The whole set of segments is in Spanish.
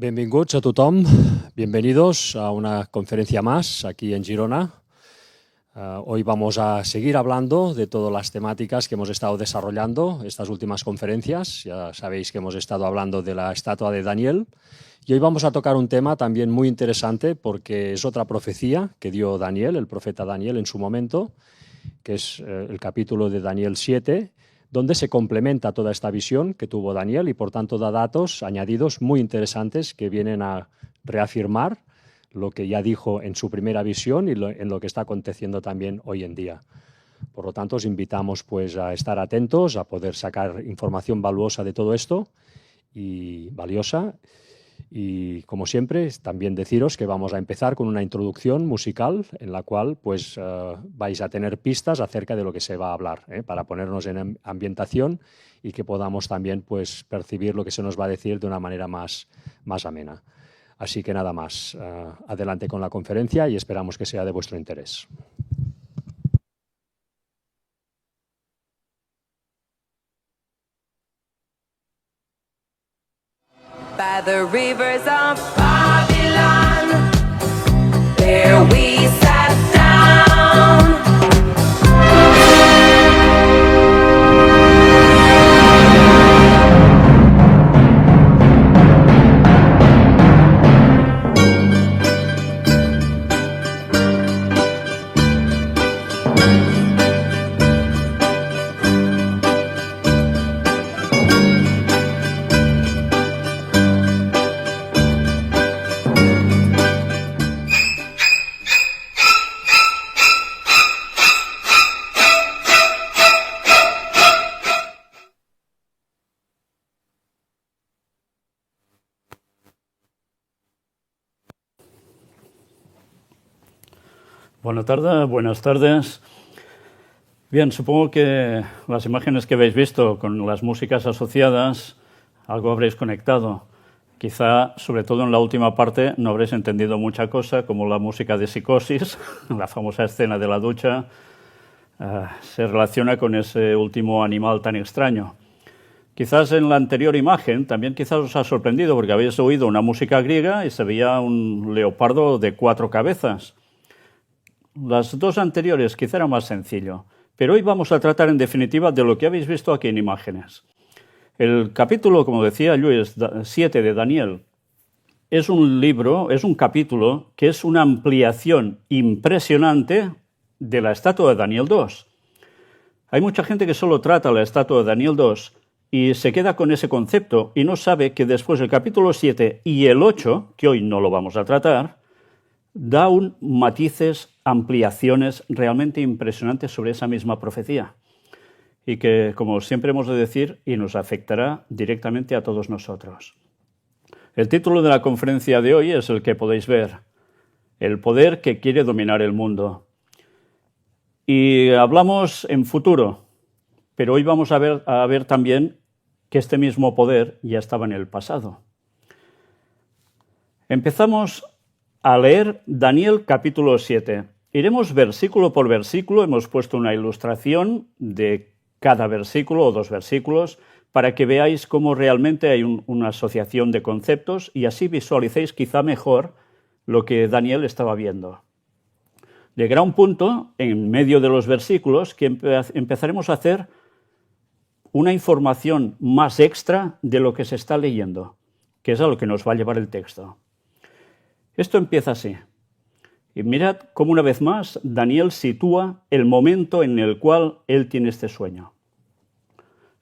Benvinguts a tothom, bienvenidos a una conferencia más aquí en Girona. Hoy vamos a seguir hablando de todas las temáticas que hemos estado desarrollando estas últimas conferencias. Ya sabéis que hemos estado hablando de la estatua de Daniel y hoy vamos a tocar un tema también muy interesante porque es otra profecía que dio Daniel, el profeta Daniel en su momento, que es el capítulo de Daniel 7, donde se complementa toda esta visión que tuvo Daniel y por tanto da datos añadidos muy interesantes que vienen a reafirmar lo que ya dijo en su primera visión y en lo que está aconteciendo también hoy en día. Por lo tanto, os invitamos pues a estar atentos, a poder sacar información valuosa de todo esto y valiosa. Y como siempre, también deciros que vamos a empezar con una introducción musical en la cual pues vais a tener pistas acerca de lo que se va a hablar, para ponernos en ambientación y que podamos también pues percibir lo que se nos va a decir de una manera más amena. Así que nada más, adelante con la conferencia y esperamos que sea de vuestro interés. By the rivers of Babylon, there we sat down. Buenas tardes. Bien, supongo que las imágenes que habéis visto con las músicas asociadas, algo habréis conectado. Quizá, sobre todo en la última parte, no habréis entendido mucha cosa, como la música de Psicosis, la famosa escena de la ducha, se relaciona con ese último animal tan extraño. Quizás en la anterior imagen también quizás os ha sorprendido porque habéis oído una música griega y se veía un leopardo de 4 cabezas. Las dos anteriores quizá era más sencillo, pero hoy vamos a tratar en definitiva de lo que habéis visto aquí en imágenes. El capítulo, como decía Luis, 7 de Daniel, es un libro, es un capítulo que es una ampliación impresionante de la estatua de Daniel 2. Hay mucha gente que solo trata la estatua de Daniel 2 y se queda con ese concepto y no sabe que después el capítulo 7 y el 8, que hoy no lo vamos a tratar, da matices, ampliaciones realmente impresionantes sobre esa misma profecía y que, como siempre hemos de decir, y nos afectará directamente a todos nosotros. El título de la conferencia de hoy es el que podéis ver, El poder que quiere dominar el mundo. Y hablamos en futuro, pero hoy vamos a ver también que este mismo poder ya estaba en el pasado. Empezamos a leer Daniel capítulo 7. Iremos versículo por versículo, hemos puesto una ilustración de cada versículo o 2 versículos para que veáis cómo realmente hay una asociación de conceptos y así visualicéis quizá mejor lo que Daniel estaba viendo. Llegará un punto en medio de los versículos que empezaremos a hacer una información más extra de lo que se está leyendo, que es a lo que nos va a llevar el texto. Esto empieza así. Y mirad cómo una vez más Daniel sitúa el momento en el cual él tiene este sueño.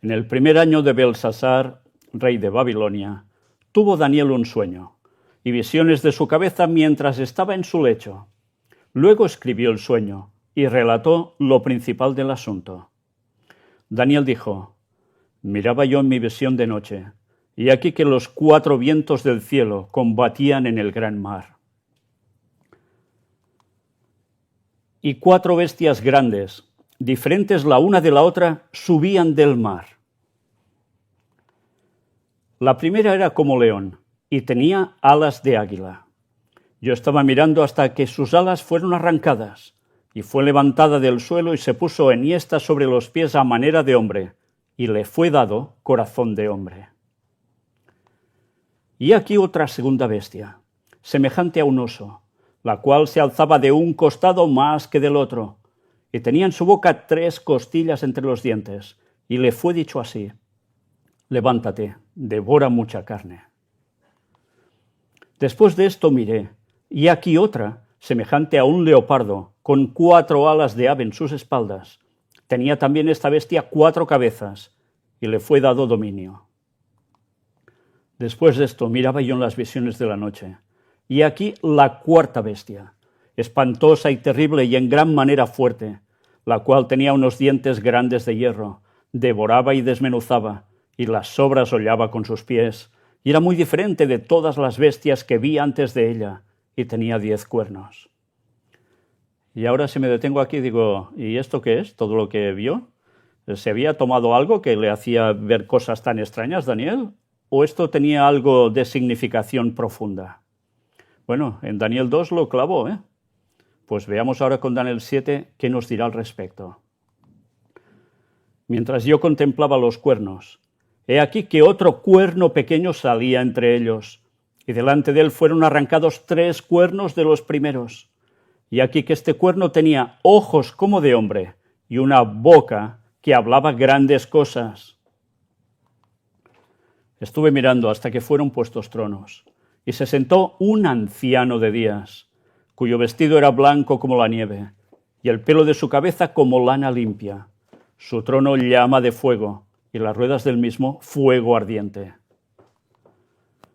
En el primer año de Belsasar, rey de Babilonia, tuvo Daniel un sueño y visiones de su cabeza mientras estaba en su lecho. Luego escribió el sueño y relató lo principal del asunto. Daniel dijo: miraba yo en mi visión de noche, y aquí que los 4 vientos del cielo combatían en el gran mar. Y 4 bestias grandes, diferentes la una de la otra, subían del mar. La primera era como león y tenía alas de águila. Yo estaba mirando hasta que sus alas fueron arrancadas y fue levantada del suelo y se puso enhiesta sobre los pies a manera de hombre y le fue dado corazón de hombre. Y aquí otra segunda bestia, semejante a un oso, la cual se alzaba de un costado más que del otro, y tenía en su boca 3 costillas entre los dientes, y le fue dicho así: levántate, devora mucha carne. Después de esto miré, y aquí otra, semejante a un leopardo, con 4 alas de ave en sus espaldas. Tenía también esta bestia 4 cabezas, y le fue dado dominio. Después de esto miraba yo en las visiones de la noche, y aquí la 4ª bestia, espantosa y terrible y en gran manera fuerte, la cual tenía unos dientes grandes de hierro, devoraba y desmenuzaba, y las sobras hollaba con sus pies, y era muy diferente de todas las bestias que vi antes de ella, y tenía 10 cuernos. Y ahora si me detengo aquí digo, ¿y esto qué es? ¿Todo lo que vio? ¿Se había tomado algo que le hacía ver cosas tan extrañas, Daniel? ¿O esto tenía algo de significación profunda? Bueno, en Daniel 2 lo clavó, ¿eh? Pues veamos ahora con Daniel 7 qué nos dirá al respecto. Mientras yo contemplaba los cuernos, he aquí que otro cuerno pequeño salía entre ellos, y delante de él fueron arrancados 3 cuernos de los primeros. Y aquí que este cuerno tenía ojos como de hombre, y una boca que hablaba grandes cosas. Estuve mirando hasta que fueron puestos tronos, y se sentó un anciano de días, cuyo vestido era blanco como la nieve, y el pelo de su cabeza como lana limpia. Su trono llama de fuego, y las ruedas del mismo fuego ardiente.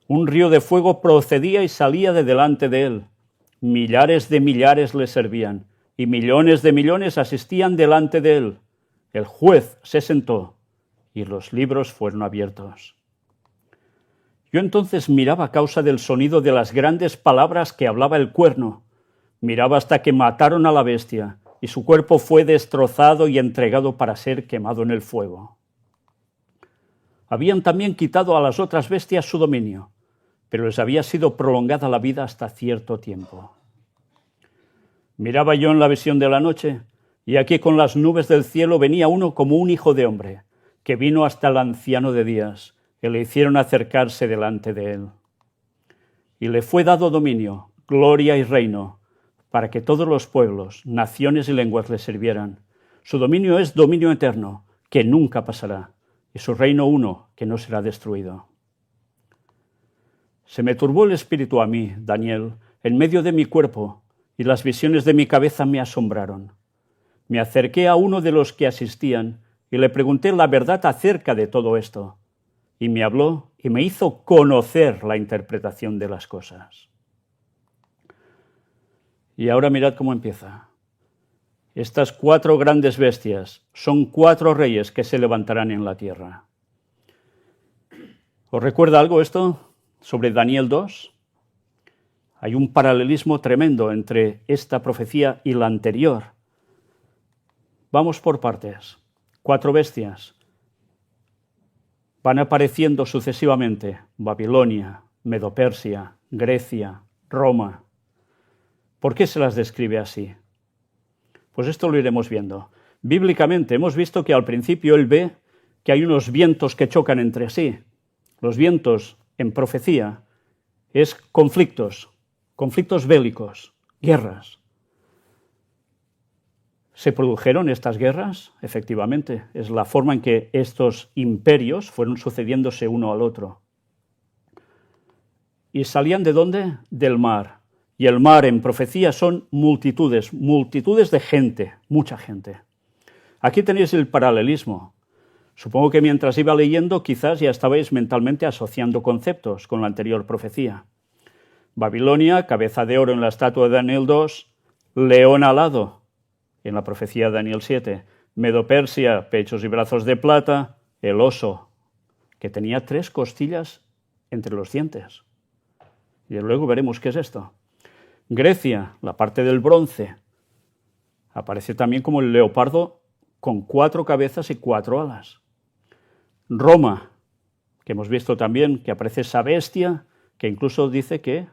Un río de fuego procedía y salía de delante de él. Millares de millares le servían, y millones de millones asistían delante de él. El juez se sentó, y los libros fueron abiertos. Yo entonces miraba a causa del sonido de las grandes palabras que hablaba el cuerno. Miraba hasta que mataron a la bestia, y su cuerpo fue destrozado y entregado para ser quemado en el fuego. Habían también quitado a las otras bestias su dominio, pero les había sido prolongada la vida hasta cierto tiempo. Miraba yo en la visión de la noche, y aquí con las nubes del cielo venía uno como un hijo de hombre, que vino hasta el anciano de días, que le hicieron acercarse delante de él. Y le fue dado dominio, gloria y reino, para que todos los pueblos, naciones y lenguas le sirvieran. Su dominio es dominio eterno, que nunca pasará, y su reino uno, que no será destruido. Se me turbó el espíritu a mí, Daniel, en medio de mi cuerpo, y las visiones de mi cabeza me asombraron. Me acerqué a uno de los que asistían, y le pregunté la verdad acerca de todo esto. Y me habló y me hizo conocer la interpretación de las cosas. Y ahora mirad cómo empieza. Estas 4 grandes bestias son 4 reyes que se levantarán en la tierra. ¿Os recuerda algo esto sobre Daniel 2? Hay un paralelismo tremendo entre esta profecía y la anterior. Vamos por partes. 4 bestias. Van apareciendo sucesivamente Babilonia, Medo-Persia, Grecia, Roma. ¿Por qué se las describe así? Pues esto lo iremos viendo. Bíblicamente hemos visto que al principio él ve que hay unos vientos que chocan entre sí. Los vientos en profecía es conflictos bélicos, guerras. ¿Se produjeron estas guerras? Efectivamente, es la forma en que estos imperios fueron sucediéndose uno al otro. ¿Y salían de dónde? Del mar. Y el mar en profecía son multitudes de gente, mucha gente. Aquí tenéis el paralelismo. Supongo que mientras iba leyendo quizás ya estabais mentalmente asociando conceptos con la anterior profecía. Babilonia, cabeza de oro en la estatua de Daniel 2, león alado en la profecía de Daniel 7, Medo-Persia, pechos y brazos de plata, el oso, que tenía 3 costillas entre los dientes. Y luego veremos qué es esto. Grecia, la parte del bronce, aparece también como el leopardo con 4 cabezas y 4 alas. Roma, que hemos visto también que aparece esa bestia, que incluso dice que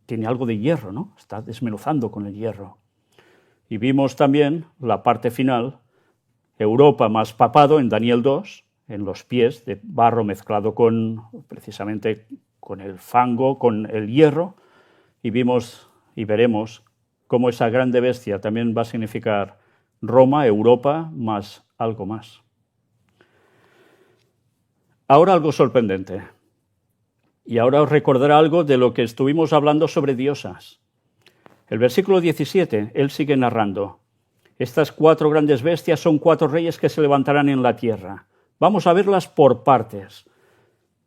tiene algo de hierro, ¿no? Está desmenuzando con el hierro. Y vimos también la parte final, Europa más papado en Daniel 2, en los pies de barro mezclado con con el fango, con el hierro, y vimos y veremos cómo esa grande bestia también va a significar Roma, Europa, más algo más. Ahora algo sorprendente. Y ahora os recordará algo de lo que estuvimos hablando sobre diosas. El versículo 17, él sigue narrando. Estas 4 grandes bestias son 4 reyes que se levantarán en la tierra. Vamos a verlas por partes.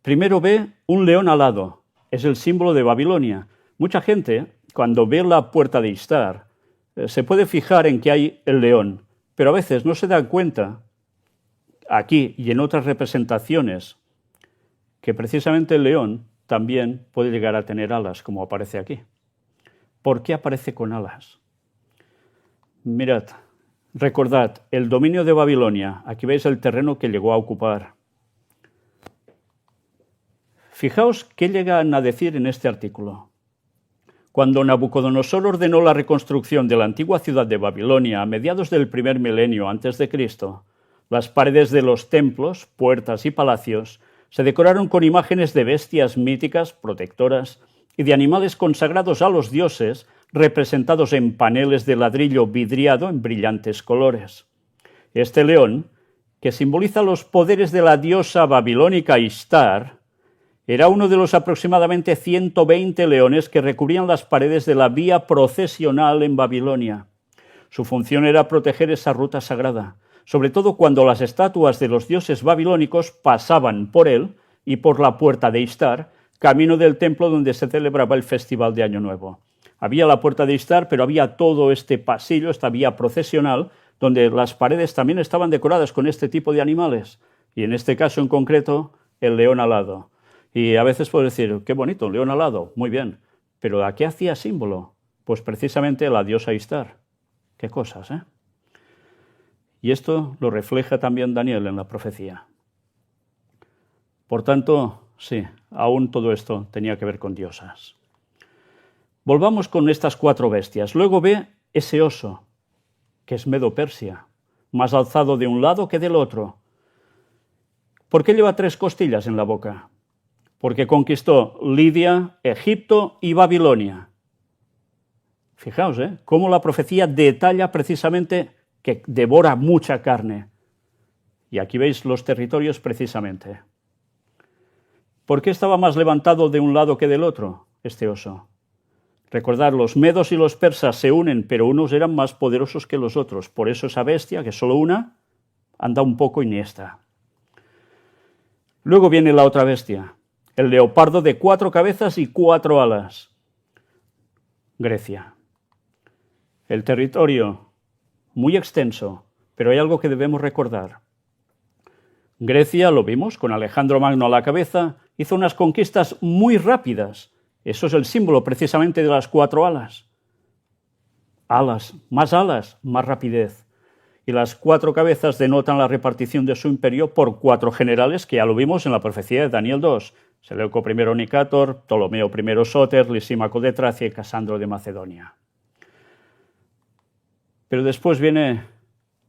Primero ve un león alado. Es el símbolo de Babilonia. Mucha gente, cuando ve la puerta de Istar, se puede fijar en que hay el león, pero a veces no se dan cuenta, aquí y en otras representaciones, que precisamente el león también puede llegar a tener alas, como aparece aquí. ¿Por qué aparece con alas? Mirad, recordad, el dominio de Babilonia, aquí veis el terreno que llegó a ocupar. Fijaos qué llegan a decir en este artículo. Cuando Nabucodonosor ordenó la reconstrucción de la antigua ciudad de Babilonia a mediados del primer milenio antes de Cristo, las paredes de los templos, puertas y palacios se decoraron con imágenes de bestias míticas, protectoras, y de animales consagrados a los dioses, representados en paneles de ladrillo vidriado en brillantes colores. Este león, que simboliza los poderes de la diosa babilónica Istar, era uno de los aproximadamente 120 leones que recubrían las paredes de la vía procesional en Babilonia. Su función era proteger esa ruta sagrada, sobre todo cuando las estatuas de los dioses babilónicos pasaban por él y por la puerta de Istar, camino del templo donde se celebraba el festival de Año Nuevo. Había la puerta de Istar, pero había todo este pasillo, esta vía procesional, donde las paredes también estaban decoradas con este tipo de animales, y en este caso en concreto, el león alado. Y a veces puedo decir, qué bonito, un león alado, muy bien, pero ¿a qué hacía símbolo? Pues precisamente a la diosa Istar. Qué cosas, ¿eh? Y esto lo refleja también Daniel en la profecía. Por tanto, sí, aún todo esto tenía que ver con diosas. Volvamos con estas 4 bestias. Luego ve ese oso, que es Medo-Persia, más alzado de un lado que del otro. ¿Por qué lleva 3 costillas en la boca? Porque conquistó Lidia, Egipto y Babilonia. Fijaos, cómo la profecía detalla precisamente que devora mucha carne. Y aquí veis los territorios precisamente. ¿Por qué estaba más levantado de un lado que del otro este oso? Recordad, los medos y los persas se unen, pero unos eran más poderosos que los otros. Por eso esa bestia, que es solo una, anda un poco iniesta. Luego viene la otra bestia, el leopardo de 4 cabezas y 4 alas. Grecia. El territorio muy extenso, pero hay algo que debemos recordar. Grecia, lo vimos, con Alejandro Magno a la cabeza, hizo unas conquistas muy rápidas. Eso es el símbolo precisamente de las 4 alas. Alas, más rapidez. Y las 4 cabezas denotan la repartición de su imperio por 4 generales, que ya lo vimos en la profecía de Daniel 2. Seleuco I Nicator, Ptolomeo I Sóter, Lisímaco de Tracia y Casandro de Macedonia. Pero después viene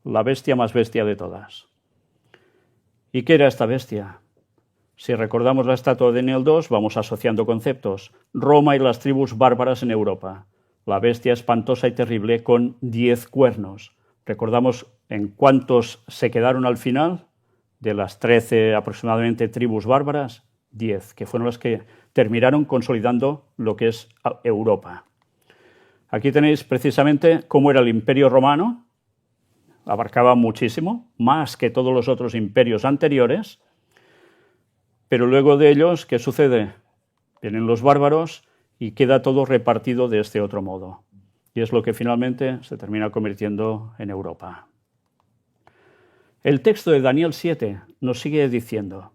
la bestia más bestia de todas. ¿Y qué era esta bestia? Si recordamos la estatua de Daniel 2, vamos asociando conceptos. Roma y las tribus bárbaras en Europa. La bestia espantosa y terrible con 10 cuernos. Recordamos en cuántos se quedaron al final de las 13 aproximadamente tribus bárbaras, 10, que fueron las que terminaron consolidando lo que es Europa. Aquí tenéis precisamente cómo era el Imperio Romano, abarcaba muchísimo, más que todos los otros imperios anteriores, pero luego de ellos, ¿qué sucede? Vienen los bárbaros y queda todo repartido de este otro modo. Y es lo que finalmente se termina convirtiendo en Europa. El texto de Daniel 7 nos sigue diciendo: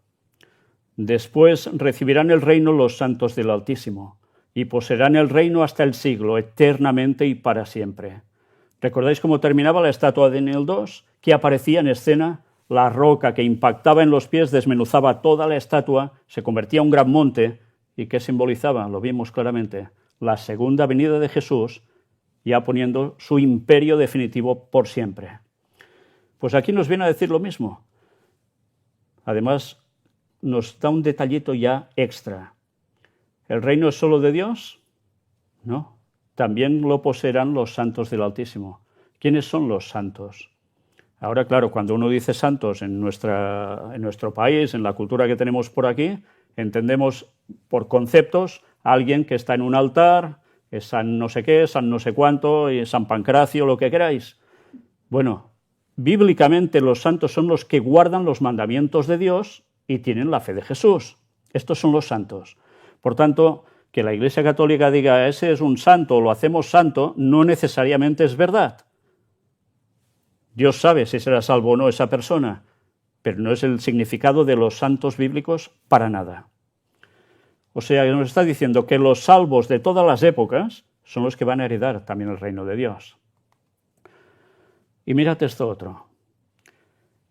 después recibirán el reino los santos del Altísimo, y poseerán el reino hasta el siglo, eternamente y para siempre. ¿Recordáis cómo terminaba la estatua de Daniel 2? Que aparecía en escena la roca que impactaba en los pies, desmenuzaba toda la estatua, se convertía en un gran monte. ¿Y qué simbolizaba? Lo vimos claramente. La segunda venida de Jesús, ya poniendo su imperio definitivo por siempre. Pues aquí nos viene a decir lo mismo. Además, nos da un detallito ya extra. ¿El reino es solo de Dios? No, también lo poseerán los santos del Altísimo. ¿Quiénes son los santos? Ahora, claro, cuando uno dice santos en nuestro país, en la cultura que tenemos por aquí, entendemos por conceptos a alguien que está en un altar, es San no sé qué, San no sé cuánto, y San Pancracio, lo que queráis. Bueno, bíblicamente los santos son los que guardan los mandamientos de Dios y tienen la fe de Jesús. Estos son los santos. Por tanto, que la Iglesia Católica diga ese es un santo o lo hacemos santo, no necesariamente es verdad. Dios sabe si será salvo o no esa persona, pero no es el significado de los santos bíblicos para nada. O sea, nos está diciendo que los salvos de todas las épocas son los que van a heredar también el reino de Dios. Y mirad esto otro.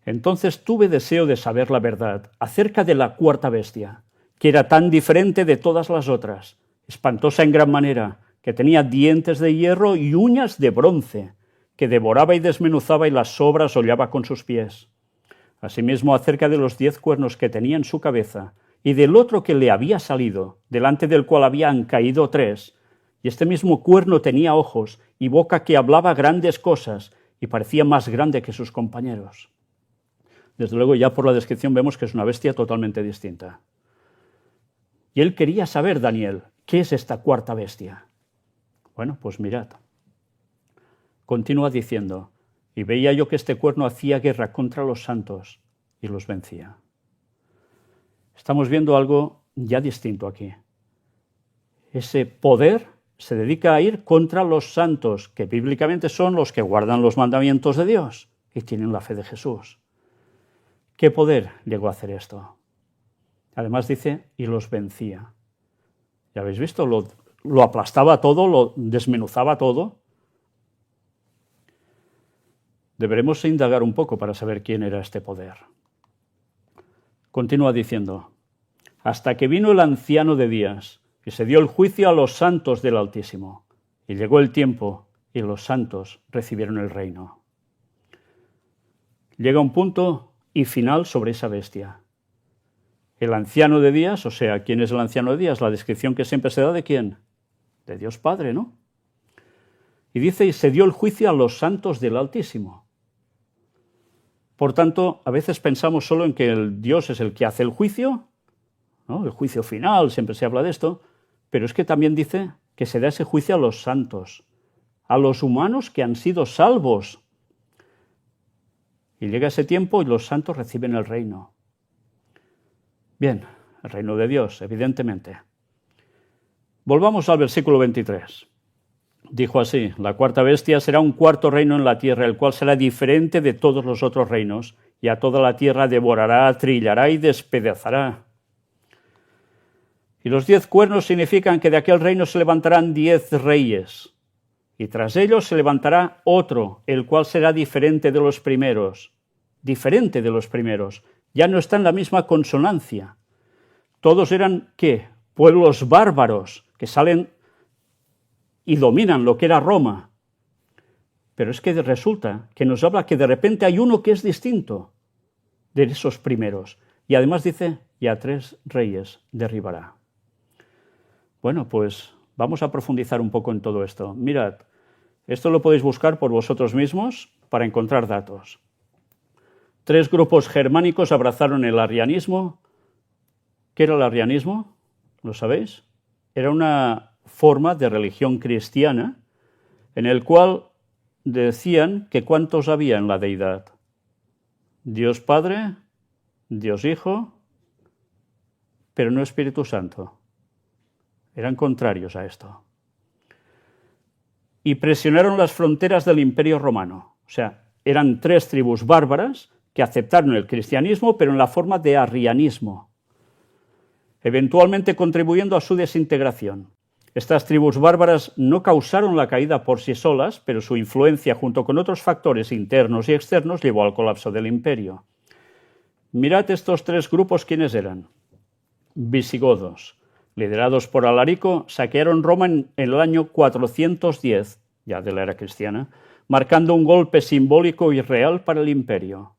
Entonces tuve deseo de saber la verdad acerca de la cuarta bestia, que era tan diferente de todas las otras, espantosa en gran manera, que tenía dientes de hierro y uñas de bronce, que devoraba y desmenuzaba y las sobras hollaba con sus pies. Asimismo, acerca de los 10 cuernos que tenía en su cabeza, y del otro que le había salido, delante del cual habían caído 3, y este mismo cuerno tenía ojos y boca que hablaba grandes cosas, y parecía más grande que sus compañeros. Desde luego, ya por la descripción vemos que es una bestia totalmente distinta. Y él quería saber, Daniel, ¿qué es esta cuarta bestia? Bueno, pues mirad. Continúa diciendo, y veía yo que este cuerno hacía guerra contra los santos y los vencía. Estamos viendo algo ya distinto aquí. Ese poder se dedica a ir contra los santos, que bíblicamente son los que guardan los mandamientos de Dios y tienen la fe de Jesús. ¿Qué poder llegó a hacer esto? Además dice, y los vencía. ¿Ya habéis visto? Lo aplastaba todo, lo desmenuzaba todo. Deberemos indagar un poco para saber quién era este poder. Continúa diciendo, hasta que vino el anciano de días y se dio el juicio a los santos del Altísimo. Y llegó el tiempo y los santos recibieron el reino. Llega un punto y final sobre esa bestia. El anciano de días, o sea, ¿quién es el anciano de días? La descripción que siempre se da de ¿quién? De Dios Padre, ¿no? Y dice, y se dio el juicio a los santos del Altísimo. Por tanto, a veces pensamos solo en que el Dios es el que hace el juicio, ¿no? El juicio final, siempre se habla de esto, pero es que también dice que se da ese juicio a los santos, a los humanos que han sido salvos. Y llega ese tiempo y los santos reciben el reino. Bien, el reino de Dios, evidentemente. Volvamos al versículo 23. Dijo así, la cuarta bestia será un cuarto reino en la tierra, el cual será diferente de todos los otros reinos, y a toda la tierra devorará, trillará y despedazará. Y los 10 cuernos significan que de aquel reino se levantarán 10 reyes, y tras ellos se levantará otro, el cual será diferente de los primeros. Diferente de los primeros. Ya no está en la misma consonancia. Todos eran, ¿qué? Pueblos bárbaros que salen y dominan lo que era Roma. Pero es que resulta que nos habla que de repente hay uno que es distinto de esos primeros. Y además dice, y a 3 reyes derribará. Bueno, pues vamos a profundizar un poco en todo esto. Mirad, esto lo podéis buscar por vosotros mismos para encontrar datos. 3 grupos germánicos abrazaron el arrianismo. ¿Qué era el arrianismo? ¿Lo sabéis? Era una forma de religión cristiana en el cual decían que cuántos había en la deidad. Dios Padre, Dios Hijo, pero no Espíritu Santo. Eran contrarios a esto. Y presionaron las fronteras del Imperio Romano. O sea, eran 3 tribus bárbaras que aceptaron el cristianismo, pero en la forma de arrianismo, eventualmente contribuyendo a su desintegración. Estas tribus bárbaras no causaron la caída por sí solas, pero su influencia, junto con otros factores internos y externos, llevó al colapso del imperio. Mirad estos 3 grupos, ¿quiénes eran? Visigodos, liderados por Alarico, saquearon Roma en el año 410, ya de la era cristiana, marcando un golpe simbólico y real para el imperio.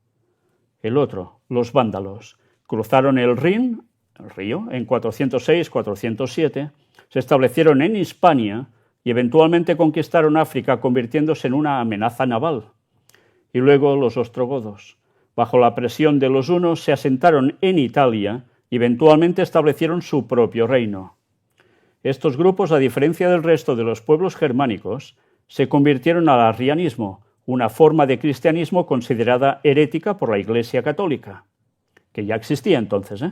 El otro, los vándalos, cruzaron el Rin el río, en 406-407, se establecieron en Hispania y eventualmente conquistaron África, convirtiéndose en una amenaza naval. Y luego los ostrogodos, bajo la presión de los hunos, se asentaron en Italia y eventualmente establecieron su propio reino. Estos grupos, a diferencia del resto de los pueblos germánicos, se convirtieron al arrianismo, una forma de cristianismo considerada herética por la Iglesia Católica, que ya existía entonces.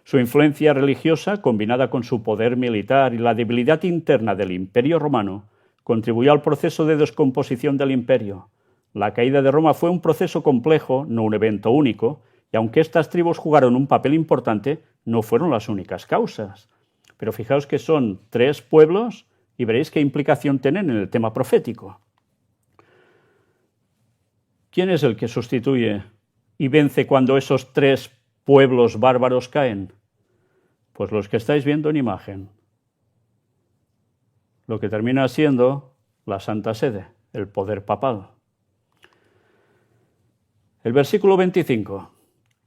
Su influencia religiosa, combinada con su poder militar y la debilidad interna del Imperio Romano, contribuyó al proceso de descomposición del imperio. La caída de Roma fue un proceso complejo, no un evento único, y aunque estas tribus jugaron un papel importante, no fueron las únicas causas. Pero fijaos que son 3 pueblos y veréis qué implicación tienen en el tema profético. ¿Quién es el que sustituye y vence cuando esos 3 pueblos bárbaros caen? Pues los que estáis viendo en imagen. Lo que termina siendo la Santa Sede, el poder papal. El versículo 25.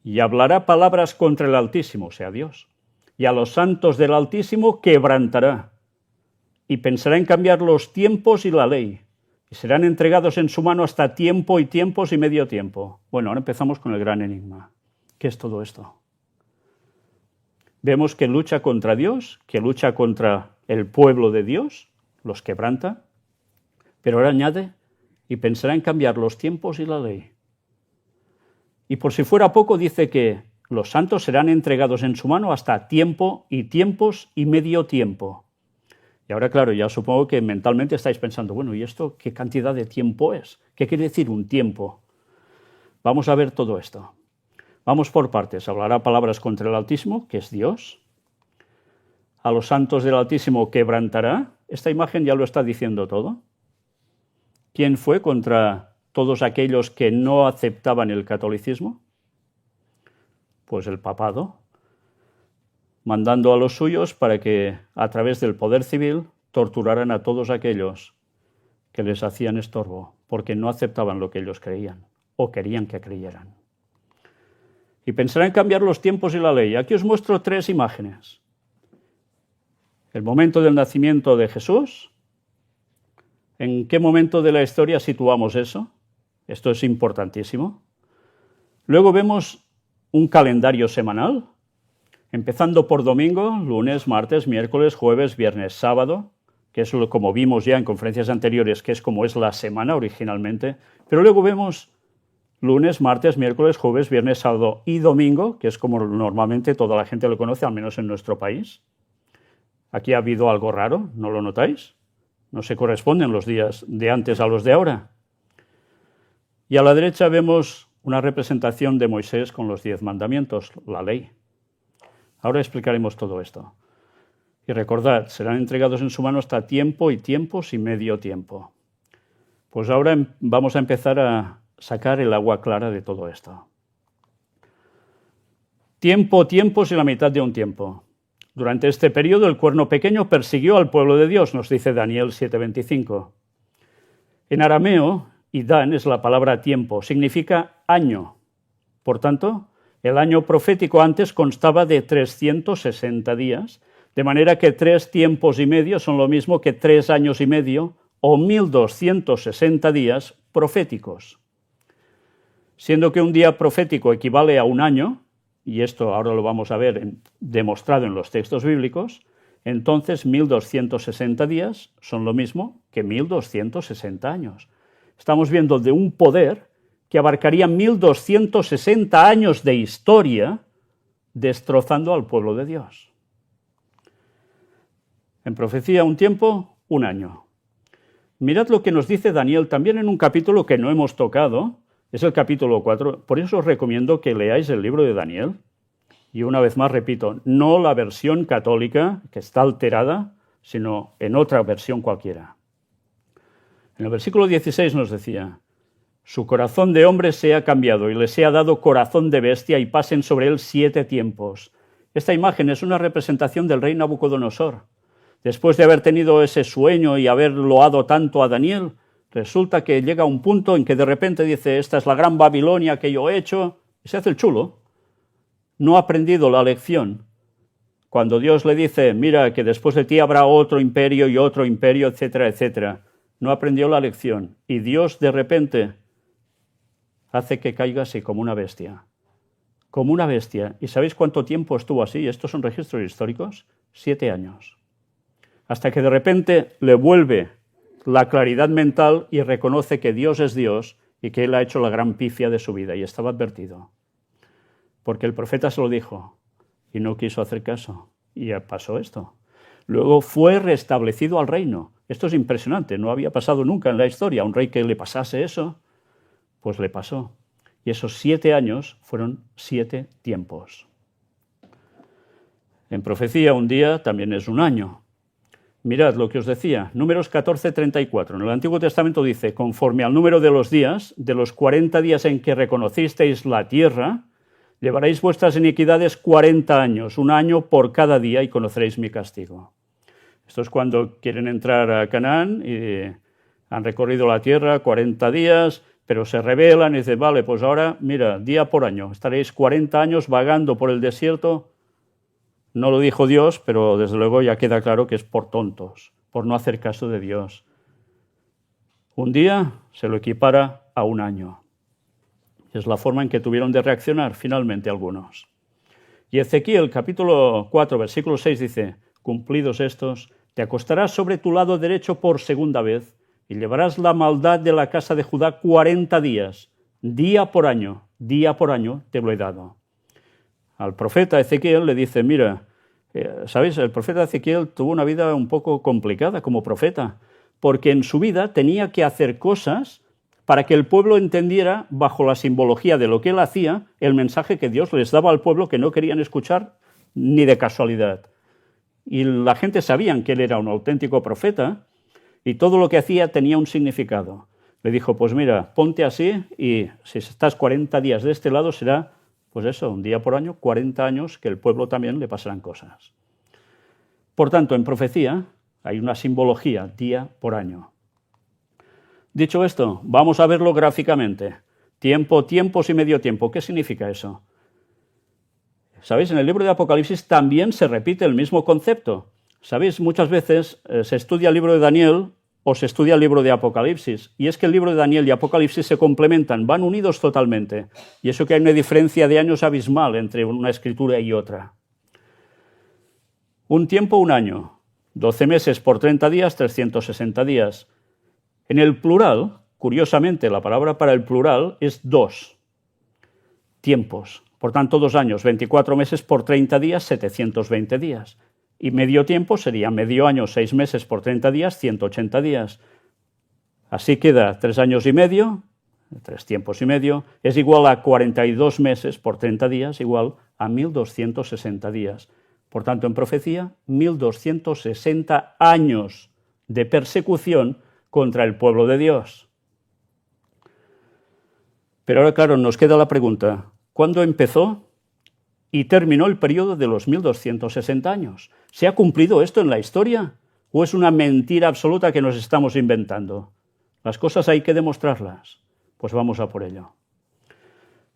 Y hablará palabras contra el Altísimo, o sea, Dios, y a los santos del Altísimo quebrantará, y pensará en cambiar los tiempos y la ley, y serán entregados en su mano hasta tiempo y tiempos y medio tiempo. Bueno, ahora empezamos con el gran enigma. ¿Qué es todo esto? Vemos que lucha contra Dios, que lucha contra el pueblo de Dios, los quebranta, pero ahora añade, y pensará en cambiar los tiempos y la ley. Y por si fuera poco, dice que los santos serán entregados en su mano hasta tiempo y tiempos y medio tiempo. Y ahora, claro, ya supongo que mentalmente estáis pensando, bueno, ¿y esto qué cantidad de tiempo es? ¿Qué quiere decir un tiempo? Vamos a ver todo esto. Vamos por partes. Hablará palabras contra el Altísimo, que es Dios. A los santos del Altísimo quebrantará. Esta imagen ya lo está diciendo todo. ¿Quién fue contra todos aquellos que no aceptaban el catolicismo? Pues el papado, mandando a los suyos para que, a través del poder civil, torturaran a todos aquellos que les hacían estorbo, porque no aceptaban lo que ellos creían, o querían que creyeran. Y pensará en cambiar los tiempos y la ley. Aquí os muestro 3 imágenes. El momento del nacimiento de Jesús. ¿En qué momento de la historia situamos eso? Esto es importantísimo. Luego vemos un calendario semanal, empezando por domingo, lunes, martes, miércoles, jueves, viernes, sábado, que es como vimos ya en conferencias anteriores, que es como es la semana originalmente, pero luego vemos lunes, martes, miércoles, jueves, viernes, sábado y domingo, que es como normalmente toda la gente lo conoce, al menos en nuestro país. Aquí ha habido algo raro, ¿no lo notáis? No se corresponden los días de antes a los de ahora. Y a la derecha vemos una representación de Moisés con los 10 mandamientos, la ley. Ahora explicaremos todo esto. Y recordad, serán entregados en su mano hasta tiempo y tiempos y medio tiempo. Pues ahora vamos a empezar a sacar el agua clara de todo esto. Tiempo, tiempos y la mitad de un tiempo. Durante este periodo el cuerno pequeño persiguió al pueblo de Dios, nos dice Daniel 7:25. En arameo, Idán es la palabra tiempo, significa año. Por tanto, el año profético antes constaba de 360 días, de manera que 3 tiempos y medio son lo mismo que 3 años y medio o 1260 días proféticos. Siendo que un día profético equivale a un año, y esto ahora lo vamos a ver demostrado en los textos bíblicos, entonces 1260 días son lo mismo que 1260 años. Estamos viendo de un poder que abarcaría 1260 años de historia destrozando al pueblo de Dios. En profecía un tiempo, un año. Mirad lo que nos dice Daniel también en un capítulo que no hemos tocado, es el capítulo 4, por eso os recomiendo que leáis el libro de Daniel. Y una vez más repito, no la versión católica, que está alterada, sino en otra versión cualquiera. En el versículo 16 nos decía, su corazón de hombre se ha cambiado y les ha dado corazón de bestia y pasen sobre él 7 tiempos. Esta imagen es una representación del rey Nabucodonosor. Después de haber tenido ese sueño y haber loado tanto a Daniel, resulta que llega un punto en que de repente dice, esta es la gran Babilonia que yo he hecho, y se hace el chulo. no ha aprendido la lección. Cuando Dios le dice, mira, que después de ti habrá otro imperio y otro imperio, etcétera, etcétera, no aprendió la lección. Y Dios de repente hace que caiga así como una bestia. Como una bestia. ¿Y sabéis cuánto tiempo estuvo así? Estos son registros históricos. 7 años. Hasta que de repente le vuelve la claridad mental y reconoce que Dios es Dios y que él ha hecho la gran pifia de su vida y estaba advertido. Porque el profeta se lo dijo y no quiso hacer caso. Y ya pasó esto. Luego fue restablecido al reino. Esto es impresionante, no había pasado nunca en la historia. A un rey que le pasase eso, pues le pasó. Y esos 7 años fueron 7 tiempos. En profecía un día también es un año. Mirad lo que os decía, Números 14:34. En el Antiguo Testamento dice, conforme al número de los días, de los 40 días en que reconocisteis la tierra, llevaréis vuestras iniquidades 40 años, un año por cada día, y conoceréis mi castigo. Esto es cuando quieren entrar a Canaán y han recorrido la tierra 40 días, pero se rebelan y dicen, vale, pues ahora, mira, día por año, estaréis 40 años vagando por el desierto. No lo dijo Dios, pero desde luego ya queda claro que es por tontos, por no hacer caso de Dios. Un día se lo equipara a un año. Es la forma en que tuvieron de reaccionar finalmente algunos. Y Ezequiel, capítulo 4, versículo 6 dice, cumplidos estos, te acostarás sobre tu lado derecho por segunda vez y llevarás la maldad de la casa de Judá 40 días, día por año te lo he dado. Al profeta Ezequiel le dice, mira, ¿sabéis? El profeta Ezequiel tuvo una vida un poco complicada como profeta, porque en su vida tenía que hacer cosas para que el pueblo entendiera, bajo la simbología de lo que él hacía, el mensaje que Dios les daba al pueblo que no querían escuchar ni de casualidad. Y la gente sabía que él era un auténtico profeta y todo lo que hacía tenía un significado. Le dijo, pues mira, ponte así y si estás 40 días de este lado será, pues eso, un día por año, 40 años que el pueblo también le pasarán cosas. Por tanto, en profecía hay una simbología, día por año. Dicho esto, vamos a verlo gráficamente. Tiempo, tiempos y medio tiempo. ¿Qué significa eso? ¿Sabéis? En el libro de Apocalipsis también se repite el mismo concepto. ¿Sabéis? Muchas veces se estudia el libro de Daniel o se estudia el libro de Apocalipsis. Y es que el libro de Daniel y Apocalipsis se complementan, van unidos totalmente. Y eso que hay una diferencia de años abismal entre una escritura y otra. Un tiempo, un año. 12 meses por 30 días, 360 días. En el plural, curiosamente, la palabra para el plural es 2 tiempos. Por tanto, 2 años, 24 meses por 30 días, 720 días. Y medio tiempo sería medio año, 6 meses por 30 días, 180 días. Así queda 3 años y medio, 3 tiempos y medio, es igual a 42 meses por 30 días, igual a 1260 días. Por tanto, en profecía, 1260 años de persecución contra el pueblo de Dios. Pero ahora, claro, nos queda la pregunta, ¿cuándo empezó y terminó el periodo de los 1260 años? ¿Se ha cumplido esto en la historia o es una mentira absoluta que nos estamos inventando? Las cosas hay que demostrarlas. Pues vamos a por ello.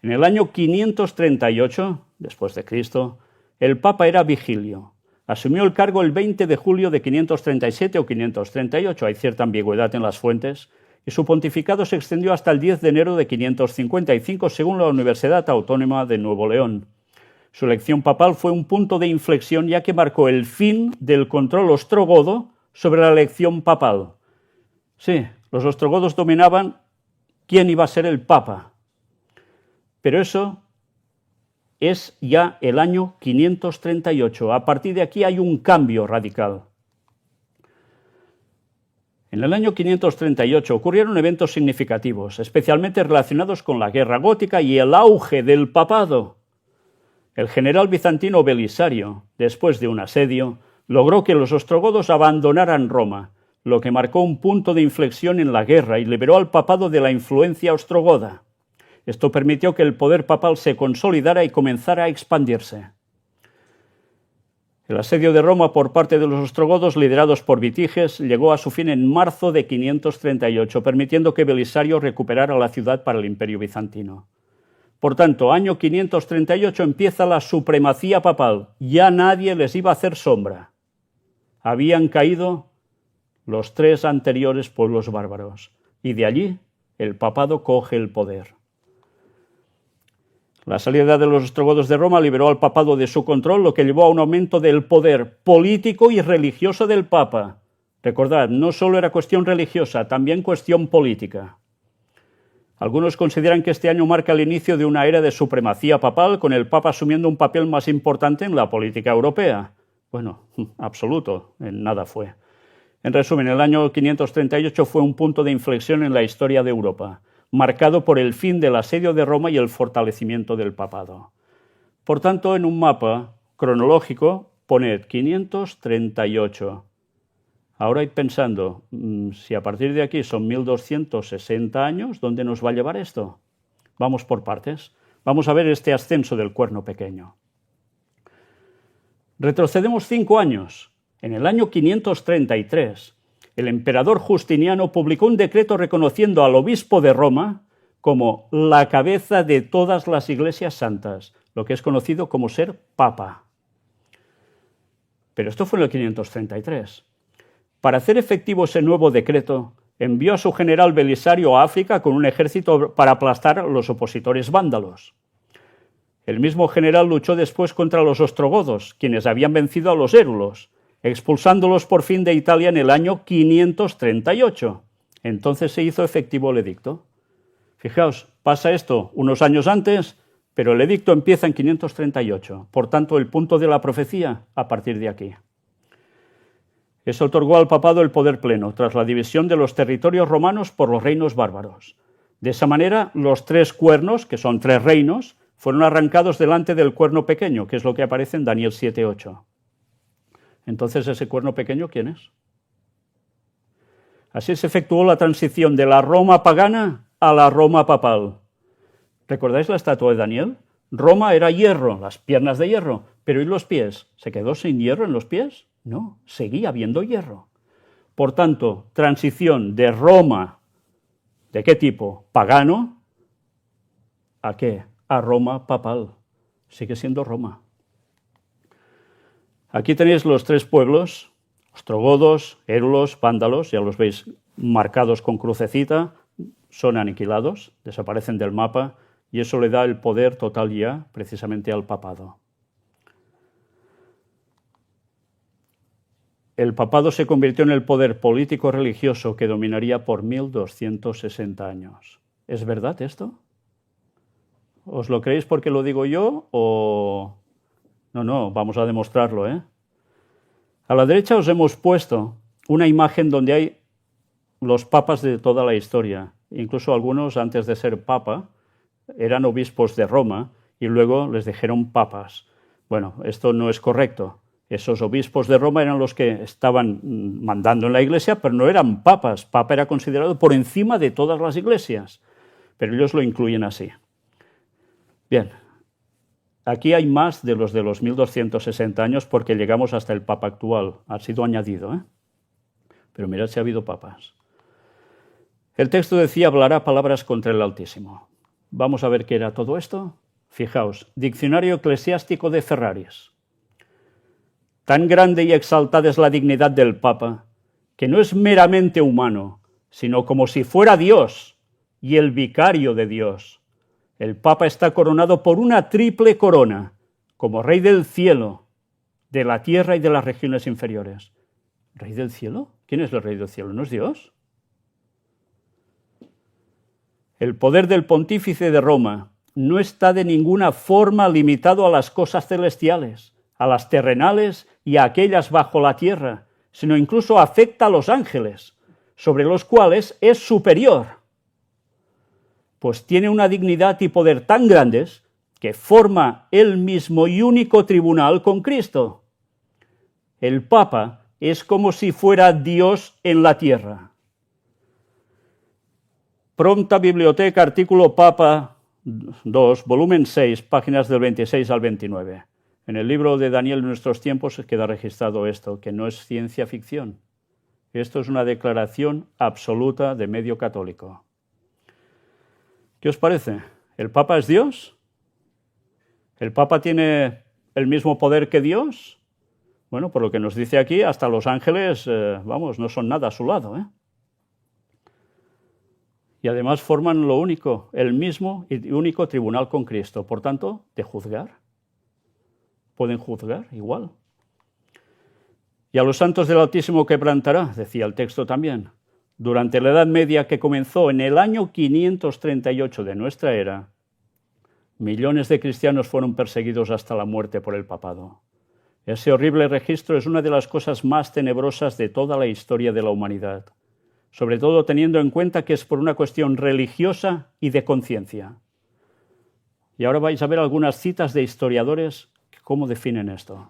En el año 538, después de Cristo, el Papa era Vigilio. Asumió el cargo el 20 de julio de 537 o 538, hay cierta ambigüedad en las fuentes, y su pontificado se extendió hasta el 10 de enero de 555, según la Universidad Autónoma de Nuevo León. Su elección papal fue un punto de inflexión, ya que marcó el fin del control ostrogodo sobre la elección papal. Sí, los ostrogodos dominaban quién iba a ser el papa, pero eso es ya el año 538. A partir de aquí hay un cambio radical. En el año 538 ocurrieron eventos significativos, especialmente relacionados con la guerra gótica y el auge del papado. El general bizantino Belisario, después de un asedio, logró que los ostrogodos abandonaran Roma, lo que marcó un punto de inflexión en la guerra y liberó al papado de la influencia ostrogoda. Esto permitió que el poder papal se consolidara y comenzara a expandirse. El asedio de Roma por parte de los ostrogodos, liderados por Vitiges, llegó a su fin en marzo de 538, permitiendo que Belisario recuperara la ciudad para el Imperio bizantino. Por tanto, año 538 empieza la supremacía papal. Ya nadie les iba a hacer sombra. Habían caído los 3 anteriores pueblos bárbaros. Y de allí el papado coge el poder. La salida de los ostrogodos de Roma liberó al papado de su control, lo que llevó a un aumento del poder político y religioso del papa. Recordad, no solo era cuestión religiosa, también cuestión política. Algunos consideran que este año marca el inicio de una era de supremacía papal, con el papa asumiendo un papel más importante en la política europea. Bueno, absoluto, en nada fue. En resumen, el año 538 fue un punto de inflexión en la historia de Europa, marcado por el fin del asedio de Roma y el fortalecimiento del papado. Por tanto, en un mapa cronológico, poned 538. Ahora id pensando, si a partir de aquí son 1260 años, ¿dónde nos va a llevar esto? Vamos por partes. Vamos a ver este ascenso del cuerno pequeño. Retrocedemos 5 años. En el año 533, el emperador Justiniano publicó un decreto reconociendo al obispo de Roma como la cabeza de todas las iglesias santas, lo que es conocido como ser papa. Pero esto fue en el 533. Para hacer efectivo ese nuevo decreto, envió a su general Belisario a África con un ejército para aplastar a los opositores vándalos. El mismo general luchó después contra los ostrogodos, quienes habían vencido a los érulos, expulsándolos por fin de Italia en el año 538. Entonces se hizo efectivo el edicto. Fijaos, pasa esto unos años antes, pero el edicto empieza en 538. Por tanto, el punto de la profecía a partir de aquí. Eso otorgó al papado el poder pleno, tras la división de los territorios romanos por los reinos bárbaros. De esa manera, los 3 cuernos, que son 3 reinos, fueron arrancados delante del cuerno pequeño, que es lo que aparece en Daniel 7:8. Entonces, ¿ese cuerno pequeño quién es? Así se efectuó la transición de la Roma pagana a la Roma papal. ¿Recordáis la estatua de Daniel? Roma era hierro, las piernas de hierro, pero ¿y los pies? ¿Se quedó sin hierro en los pies? No, seguía habiendo hierro. Por tanto, transición de Roma, ¿de qué tipo? Pagano, ¿a qué? A Roma papal. Sigue siendo Roma. Aquí tenéis los 3 pueblos, ostrogodos, érulos, vándalos, ya los veis marcados con crucecita, son aniquilados, desaparecen del mapa, y eso le da el poder total ya precisamente al papado. El papado se convirtió en el poder político-religioso que dominaría por 1260 años. ¿Es verdad esto? ¿Os lo creéis porque lo digo yo o...? No, vamos a demostrarlo, ¿eh? A la derecha os hemos puesto una imagen donde hay los papas de toda la historia. Incluso algunos, antes de ser papa, eran obispos de Roma y luego les dijeron papas. Bueno, esto no es correcto. Esos obispos de Roma eran los que estaban mandando en la iglesia, pero no eran papas. Papa era considerado por encima de todas las iglesias, pero ellos lo incluyen así. Bien. Aquí hay más de los 1260 años porque llegamos hasta el papa actual. Ha sido añadido, ¿eh? Pero mirad si ha habido papas. El texto decía, hablará palabras contra el Altísimo. Vamos a ver qué era todo esto. Fijaos, Diccionario Eclesiástico de Ferraris. Tan grande y exaltada es la dignidad del papa, que no es meramente humano, sino como si fuera Dios y el vicario de Dios. El Papa está coronado por una triple corona, como Rey del cielo, de la tierra y de las regiones inferiores. ¿Rey del cielo? ¿Quién es el Rey del cielo? ¿No es Dios? El poder del pontífice de Roma no está de ninguna forma limitado a las cosas celestiales, a las terrenales y a aquellas bajo la tierra, sino incluso afecta a los ángeles, sobre los cuales es superior. Pues tiene una dignidad y poder tan grandes que forma él mismo y único tribunal con Cristo. El Papa es como si fuera Dios en la tierra. Pronta Biblioteca, artículo Papa 2, volumen 6, páginas del 26 al 29. En el libro de Daniel de nuestros tiempos queda registrado esto, que no es ciencia ficción. Esto es una declaración absoluta de medio católico. ¿Qué os parece? ¿El Papa es Dios? ¿El Papa tiene el mismo poder que Dios? Bueno, por lo que nos dice aquí, hasta los ángeles, no son nada a su lado, ¿eh? Y además forman el mismo y único tribunal con Cristo. Por tanto, de juzgar. Pueden juzgar igual. Y a los santos del Altísimo quebrantará, decía el texto también. Durante la Edad Media, que comenzó en el año 538 de nuestra era, millones de cristianos fueron perseguidos hasta la muerte por el papado. Ese horrible registro es una de las cosas más tenebrosas de toda la historia de la humanidad, sobre todo teniendo en cuenta que es por una cuestión religiosa y de conciencia. Y ahora vais a ver algunas citas de historiadores que cómo definen esto.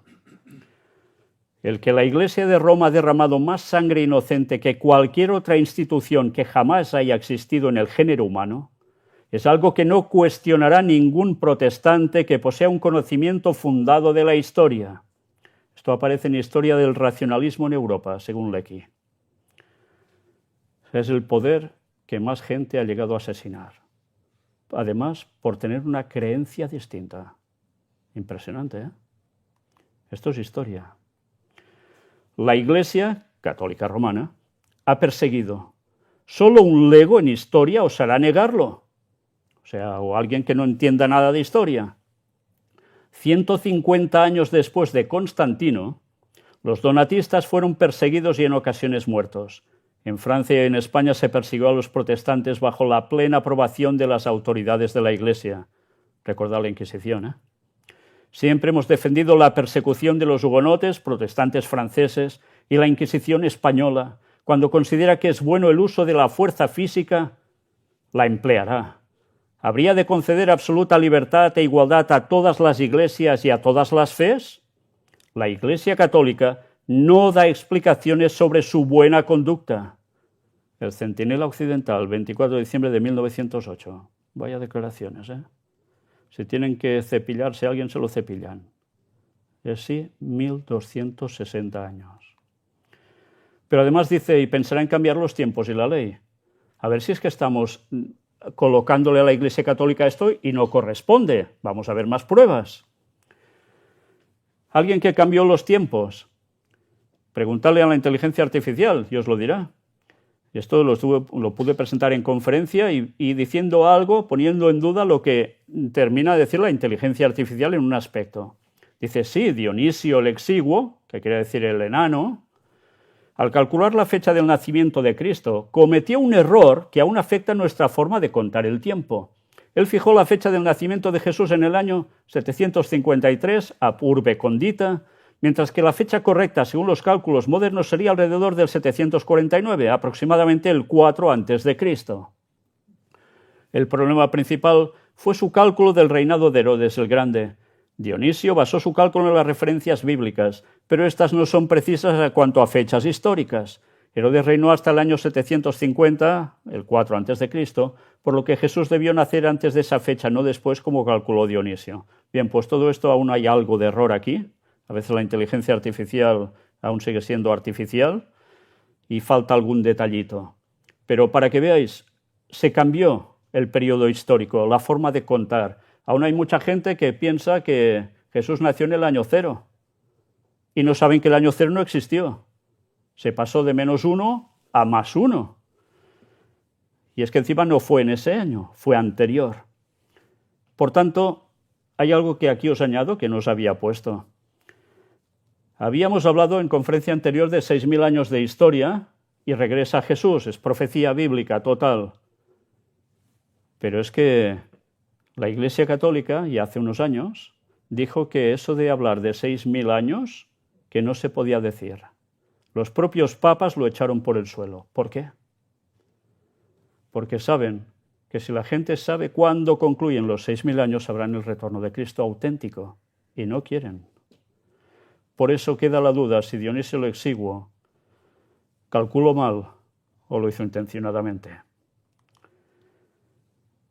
El que la Iglesia de Roma ha derramado más sangre inocente que cualquier otra institución que jamás haya existido en el género humano es algo que no cuestionará ningún protestante que posea un conocimiento fundado de la historia. Esto aparece en Historia del Racionalismo en Europa, según Lecky. Es el poder que más gente ha llegado a asesinar. Además, por tener una creencia distinta. Impresionante, ¿eh? Esto es historia. La Iglesia católica romana ha perseguido. Solo un lego en historia osará negarlo. O alguien que no entienda nada de historia. 150 años después de Constantino, los donatistas fueron perseguidos y en ocasiones muertos. En Francia y en España se persiguió a los protestantes bajo la plena aprobación de las autoridades de la Iglesia. Recordad la Inquisición, ¿eh? Siempre hemos defendido la persecución de los hugonotes, protestantes franceses, y la Inquisición española. Cuando considera que es bueno el uso de la fuerza física, la empleará. ¿Habría de conceder absoluta libertad e igualdad a todas las iglesias y a todas las fes? La Iglesia católica no da explicaciones sobre su buena conducta. El Centinela Occidental, 24 de diciembre de 1908. Vaya declaraciones, ¿eh? Si tienen que cepillarse a alguien, se lo cepillan. Es sí, 1260 años. Pero además dice, y pensará en cambiar los tiempos y la ley. A ver si es que estamos colocándole a la Iglesia Católica esto y no corresponde. Vamos a ver más pruebas. Alguien que cambió los tiempos. Preguntadle a la inteligencia artificial y os lo dirá. Y esto lo pude presentar en conferencia y diciendo algo, poniendo en duda lo que termina de decir la inteligencia artificial en un aspecto. Dice, sí, Dionisio el Exiguo, que quiere decir el enano, al calcular la fecha del nacimiento de Cristo, cometió un error que aún afecta nuestra forma de contar el tiempo. Él fijó la fecha del nacimiento de Jesús en el año 753, ab urbe condita, mientras que la fecha correcta, según los cálculos modernos, sería alrededor del 749, aproximadamente el 4 a.C. El problema principal fue su cálculo del reinado de Herodes el Grande. Dionisio basó su cálculo en las referencias bíblicas, pero estas no son precisas en cuanto a fechas históricas. Herodes reinó hasta el año 750, el 4 a.C., por lo que Jesús debió nacer antes de esa fecha, no después, como calculó Dionisio. Bien, pues todo esto aún hay algo de error aquí. A veces la inteligencia artificial aún sigue siendo artificial y falta algún detallito. Pero para que veáis, se cambió el periodo histórico, la forma de contar. Aún hay mucha gente que piensa que Jesús nació en el año 0 y no saben que el año 0 no existió. Se pasó de -1 a +1. Y es que encima no fue en ese año, fue anterior. Por tanto, hay algo que aquí os añado que no os había puesto. Habíamos hablado en conferencia anterior de 6.000 años de historia y regresa Jesús, es profecía bíblica total. Pero es que la Iglesia Católica, ya hace unos años, dijo que eso de hablar de 6.000 años, que no se podía decir. Los propios papas lo echaron por el suelo. ¿Por qué? Porque saben que si la gente sabe cuándo concluyen los 6.000 años, sabrán el retorno de Cristo auténtico, y no quieren. Por eso queda la duda si Dionisio el Exiguo calculó mal o lo hizo intencionadamente.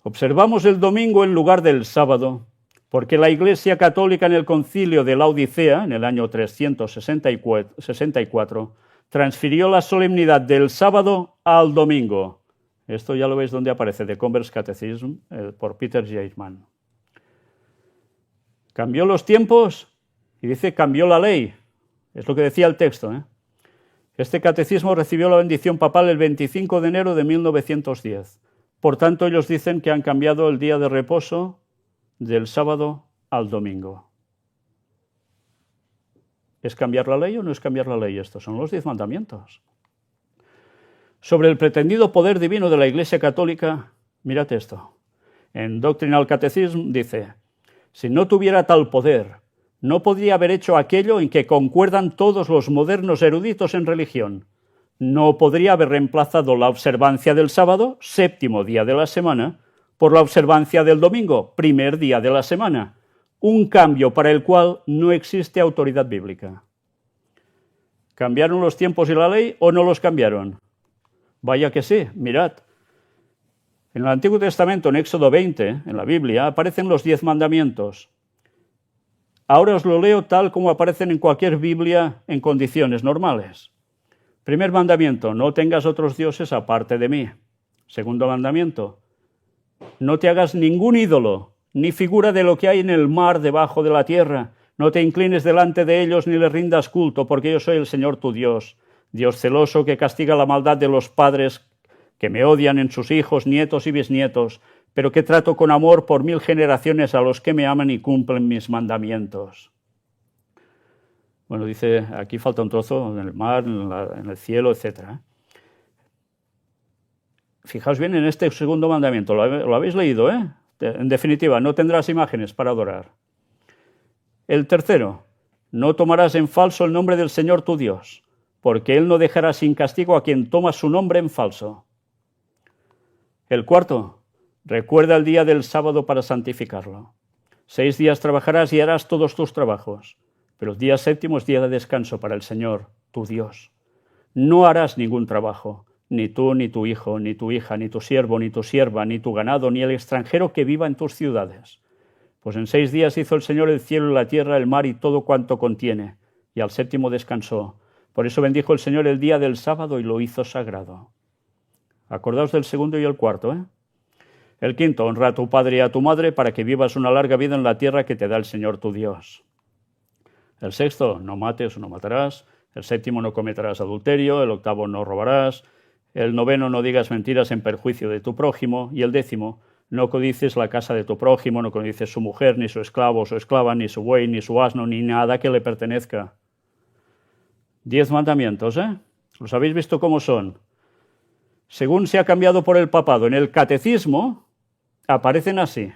Observamos el domingo en lugar del sábado, porque la Iglesia Católica en el Concilio de Laodicea, en el año 364, transfirió la solemnidad del sábado al domingo. Esto ya lo veis donde aparece, The Converse Catechism, por Peter Jaisman. Cambió los tiempos y dice cambió la ley. Es lo que decía el texto, ¿eh? Este catecismo recibió la bendición papal el 25 de enero de 1910. Por tanto, ellos dicen que han cambiado el día de reposo del sábado al domingo. ¿Es cambiar la ley o no es cambiar la ley? Estos son los 10 mandamientos. Sobre el pretendido poder divino de la Iglesia Católica, mirad esto. En Doctrinal Catecism dice, si no tuviera tal poder, no podría haber hecho aquello en que concuerdan todos los modernos eruditos en religión. No podría haber reemplazado la observancia del sábado, séptimo día de la semana, por la observancia del domingo, primer día de la semana, un cambio para el cual no existe autoridad bíblica. ¿Cambiaron los tiempos y la ley o no los cambiaron? Vaya que sí, mirad. En el Antiguo Testamento, en Éxodo 20, en la Biblia, aparecen los 10 mandamientos. Ahora os lo leo tal como aparecen en cualquier Biblia en condiciones normales. Primer mandamiento, no tengas otros dioses aparte de mí. Segundo mandamiento, no te hagas ningún ídolo, ni figura de lo que hay en el mar debajo de la tierra. No te inclines delante de ellos ni les rindas culto, porque yo soy el Señor tu Dios, Dios celoso que castiga la maldad de los padres que me odian en sus hijos, nietos y bisnietos, pero que trato con amor por 1000 generaciones a los que me aman y cumplen mis mandamientos. Bueno, dice, aquí falta un trozo en el mar, en el cielo, etc. Fijaos bien en este segundo mandamiento, lo habéis leído, ¿eh? En definitiva, no tendrás imágenes para adorar. El tercero, no tomarás en falso el nombre del Señor tu Dios, porque Él no dejará sin castigo a quien toma su nombre en falso. El cuarto, recuerda el día del sábado para santificarlo. 6 días trabajarás y harás todos tus trabajos, pero el día séptimo es día de descanso para el Señor, tu Dios. No harás ningún trabajo, ni tú, ni tu hijo, ni tu hija, ni tu siervo, ni tu sierva, ni tu ganado, ni el extranjero que viva en tus ciudades. Pues en 6 días hizo el Señor el cielo y la tierra, el mar y todo cuanto contiene, y al séptimo descansó. Por eso bendijo el Señor el día del sábado y lo hizo sagrado. Acordaos del segundo y el cuarto, ¿eh? El quinto, honra a tu padre y a tu madre para que vivas una larga vida en la tierra que te da el Señor tu Dios. El sexto, no mates o no matarás. El séptimo, no cometerás adulterio. El octavo, no robarás. El noveno, no digas mentiras en perjuicio de tu prójimo. Y el décimo, no codicies la casa de tu prójimo, no codicies su mujer, ni su esclavo o su esclava, ni su buey, ni su asno, ni nada que le pertenezca. 10 mandamientos, ¿eh? ¿Los habéis visto cómo son? Según se ha cambiado por el papado en el catecismo, aparecen así.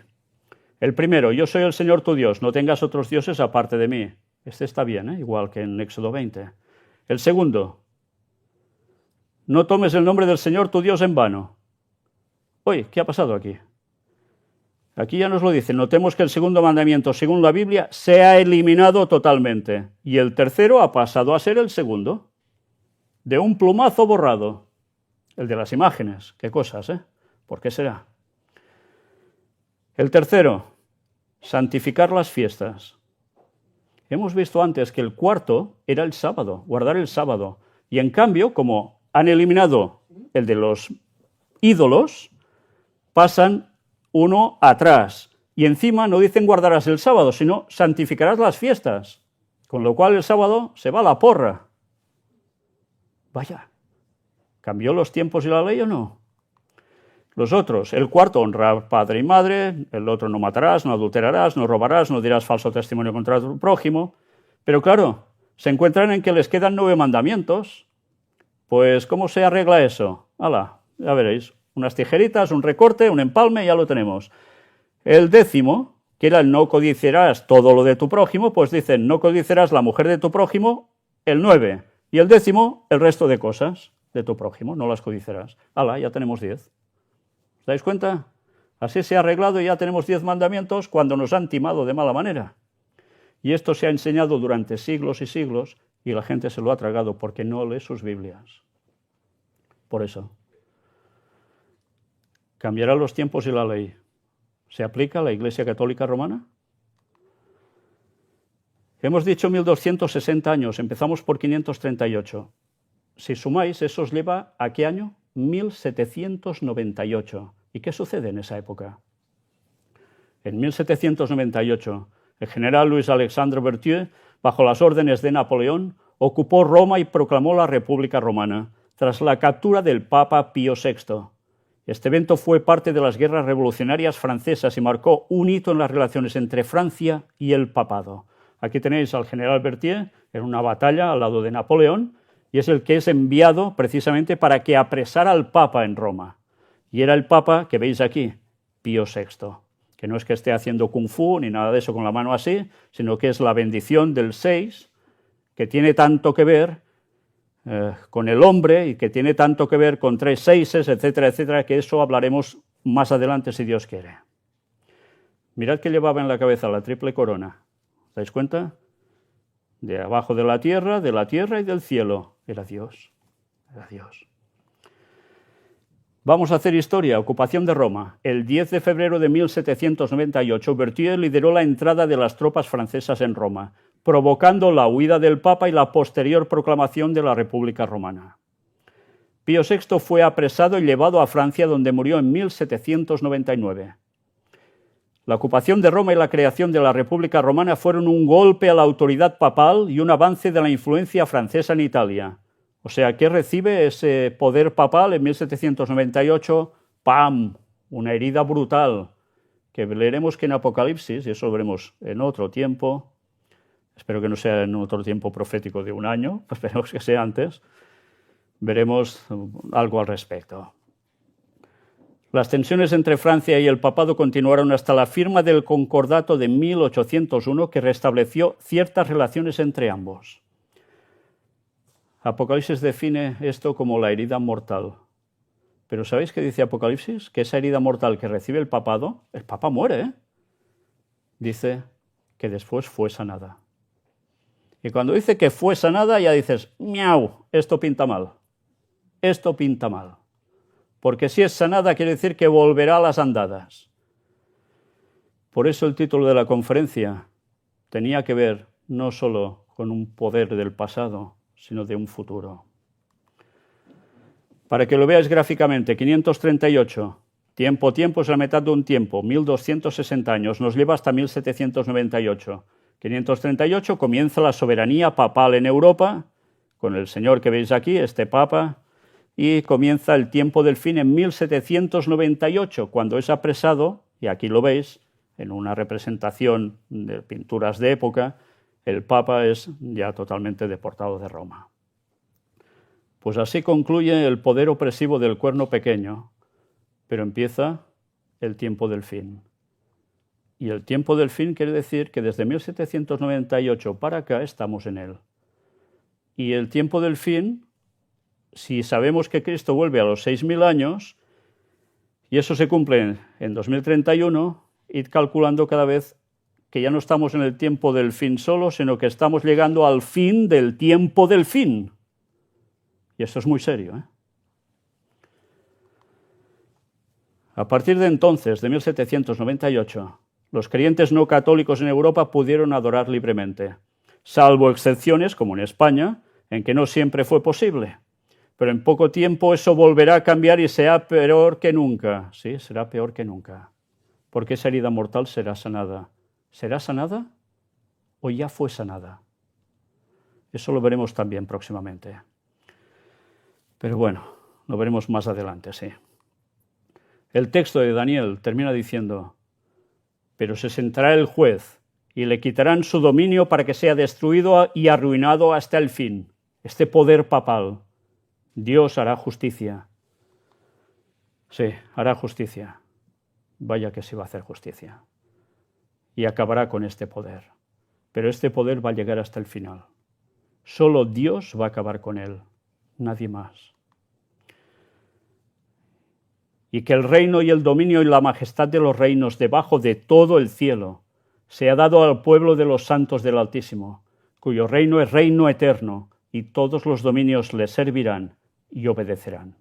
El primero, yo soy el Señor tu Dios, no tengas otros dioses aparte de mí. Este está bien, ¿eh? Igual que en Éxodo 20. El segundo, no tomes el nombre del Señor tu Dios en vano. Oye, ¿qué ha pasado aquí? Aquí ya nos lo dice, notemos que el segundo mandamiento, según la Biblia, se ha eliminado totalmente. Y el tercero ha pasado a ser el segundo. De un plumazo borrado. El de las imágenes. Qué cosas, ¿eh? ¿Por qué será? El tercero, santificar las fiestas. Hemos visto antes que el cuarto era el sábado, guardar el sábado. Y en cambio, como han eliminado el de los ídolos, pasan uno atrás. Y encima no dicen guardarás el sábado, sino santificarás las fiestas. Con lo cual el sábado se va a la porra. Vaya, ¿cambió los tiempos y la ley o no? Los otros, el cuarto, honrar padre y madre, el otro, no matarás, no adulterarás, no robarás, no dirás falso testimonio contra tu prójimo. Pero claro, se encuentran en que les quedan 9 mandamientos. Pues, ¿cómo se arregla eso? ¡Hala! Ya veréis, unas tijeritas, un recorte, un empalme, ya lo tenemos. El décimo, que era el no codiciarás todo lo de tu prójimo, pues dicen, no codiciarás la mujer de tu prójimo, el 9. Y el décimo, el resto de cosas de tu prójimo, no las codiciarás. ¡Hala! Ya tenemos 10. ¿Os dais cuenta? Así se ha arreglado y ya tenemos 10 mandamientos cuando nos han timado de mala manera. Y esto se ha enseñado durante siglos y siglos y la gente se lo ha tragado porque no lee sus Biblias. Por eso. ¿Cambiará los tiempos y la ley? ¿Se aplica a la Iglesia Católica Romana? Hemos dicho 1260 años, empezamos por 538. Si sumáis, eso os lleva ¿a qué año? 1798. ¿Y qué sucede en esa época? En 1798, el general Luis Alexandre Berthier, bajo las órdenes de Napoleón, ocupó Roma y proclamó la República Romana, tras la captura del Papa Pío VI. Este evento fue parte de las guerras revolucionarias francesas y marcó un hito en las relaciones entre Francia y el papado. Aquí tenéis al general Berthier en una batalla al lado de Napoleón, y es el que es enviado precisamente para que apresara al Papa en Roma. Y era el Papa que veis aquí, Pío VI, que no es que esté haciendo kung fu ni nada de eso con la mano así, sino que es la bendición del 6, que tiene tanto que ver con el hombre y que tiene tanto que ver con 3 seises, etcétera, etcétera, que eso hablaremos más adelante si Dios quiere. Mirad que llevaba en la cabeza la triple corona. ¿Os dais cuenta? De abajo de la tierra y del cielo. Era Dios. Era Dios. Vamos a hacer historia. Ocupación de Roma. El 10 de febrero de 1798, Berthier lideró la entrada de las tropas francesas en Roma, provocando la huida del Papa y la posterior proclamación de la República Romana. Pío VI fue apresado y llevado a Francia, donde murió en 1799. La ocupación de Roma y la creación de la República Romana fueron un golpe a la autoridad papal y un avance de la influencia francesa en Italia. O sea, ¿qué recibe ese poder papal en 1798? ¡Pam! Una herida brutal, que leeremos que en Apocalipsis, y eso lo veremos en otro tiempo, espero que no sea en otro tiempo profético de un año, esperemos que sea antes, veremos algo al respecto. Las tensiones entre Francia y el papado continuaron hasta la firma del Concordato de 1801, que restableció ciertas relaciones entre ambos. Apocalipsis define esto como la herida mortal. Pero ¿sabéis qué dice Apocalipsis? Que esa herida mortal que recibe el Papa muere, ¿eh? Dice que después fue sanada. Y cuando dice que fue sanada, ya dices, miau, esto pinta mal. Esto pinta mal. Porque si es sanada quiere decir que volverá a las andadas. Por eso el título de la conferencia tenía que ver no solo con un poder del pasado, sino de un futuro. Para que lo veáis gráficamente, 538, tiempo es la mitad de un tiempo, 1260 años, nos lleva hasta 1798. 538 comienza la soberanía papal en Europa, con el señor que veis aquí, este papa, y comienza el tiempo del fin en 1798, cuando es apresado, y aquí lo veis, en una representación de pinturas de época, el Papa es ya totalmente deportado de Roma. Pues así concluye el poder opresivo del cuerno pequeño, pero empieza el tiempo del fin. Y el tiempo del fin quiere decir que desde 1798 para acá estamos en él. Y el tiempo del fin, si sabemos que Cristo vuelve a los 6.000 años, y eso se cumple en 2031, id calculando cada vez que ya no estamos en el tiempo del fin solo, sino que estamos llegando al fin del tiempo del fin. Y esto es muy serio, ¿eh? A partir de entonces, de 1798, los creyentes no católicos en Europa pudieron adorar libremente, salvo excepciones, como en España, en que no siempre fue posible. Pero en poco tiempo eso volverá a cambiar y será peor que nunca. Sí, será peor que nunca. Porque esa herida mortal será sanada. ¿Será sanada o ya fue sanada? Eso lo veremos también próximamente. Pero bueno, lo veremos más adelante, sí. El texto de Daniel termina diciendo: pero se sentará el juez y le quitarán su dominio para que sea destruido y arruinado hasta el fin. Este poder papal. Dios hará justicia. Sí, hará justicia. Vaya que sí va a hacer justicia. Y acabará con este poder. Pero este poder va a llegar hasta el final. Solo Dios va a acabar con él, nadie más. Y que el reino y el dominio y la majestad de los reinos debajo de todo el cielo sea dado al pueblo de los santos del Altísimo, cuyo reino es reino eterno, y todos los dominios le servirán y obedecerán.